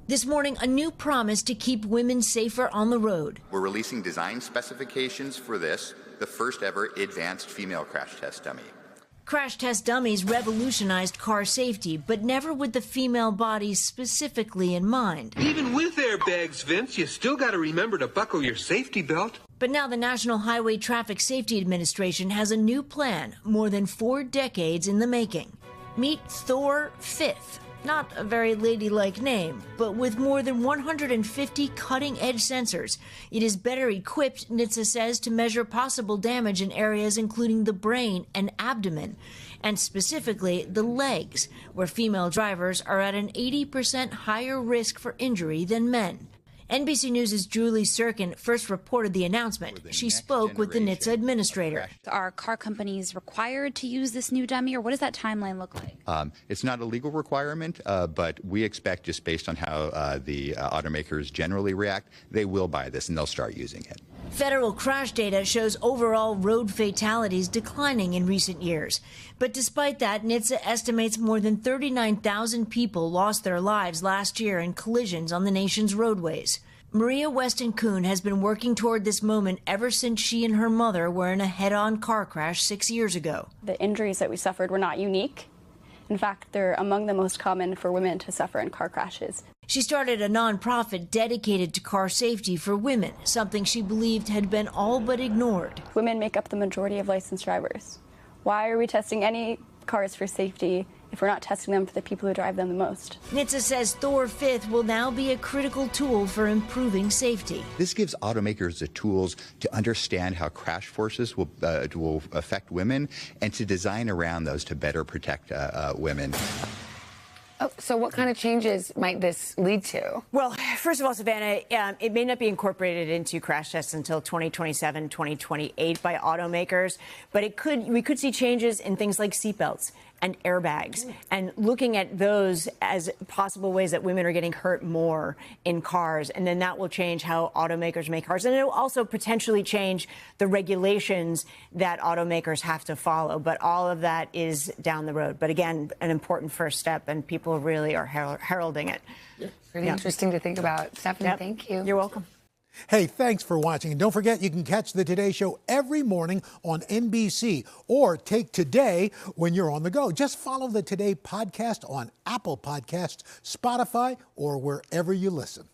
This morning, a new promise to keep women safer on the road. We're releasing design specifications for this, the first ever advanced female crash test dummy. Crash test dummies revolutionized car safety, but never with the female body specifically in mind. Even with airbags, Vince, you still got to remember to buckle your safety belt. But now the National Highway Traffic Safety Administration has a new plan, more than 4 decades in the making. Meet Thor 5th. Not a very ladylike name, but with more than 150 cutting-edge sensors. It is better equipped, NHTSA says, to measure possible damage in areas including the brain and abdomen, and specifically the legs, where female drivers are at an 80% higher risk for injury than men. NBC News' Julie Sirkin first reported the announcement. She spoke with the NHTSA administrator. Are car companies required to use this new dummy, or what does that timeline look like? It's not a legal requirement, but we expect, just based on how the automakers generally react, they will buy this and they'll start using it. Federal crash data shows overall road fatalities declining in recent years. But despite that, NHTSA estimates more than 39,000 people lost their lives last year in collisions on the nation's roadways. Maria Weston Kuhn has been working toward this moment ever since she and her mother were in a head-on car crash 6 years ago. The injuries that we suffered were not unique. In fact, they're among the most common for women to suffer in car crashes. She started a nonprofit dedicated to car safety for women, something she believed had been all but ignored. Women make up the majority of licensed drivers. Why are we testing any cars for safety if we're not testing them for the people who drive them the most? NHTSA says Thor 5th will now be a critical tool for improving safety. This gives automakers the tools to understand how crash forces will affect women and to design around those to better protect women. Oh, so what kind of changes might this lead to? Well, first of all, Savannah, it may not be incorporated into crash tests until 2027, 2028 by automakers, but we could see changes in things like seatbelts and airbags, and looking at those as possible ways that women are getting hurt more in cars, and then that will change how automakers make cars, and it will also potentially change the regulations that automakers have to follow. But all of that is down the road. But again, an important first step, and people really are heralding it. Pretty interesting to think about. Stephanie, thank you. You're welcome. Hey, thanks for watching. And don't forget, you can catch the Today Show every morning on NBC or take Today when you're on the go. Just follow the Today podcast on Apple Podcasts, Spotify, or wherever you listen.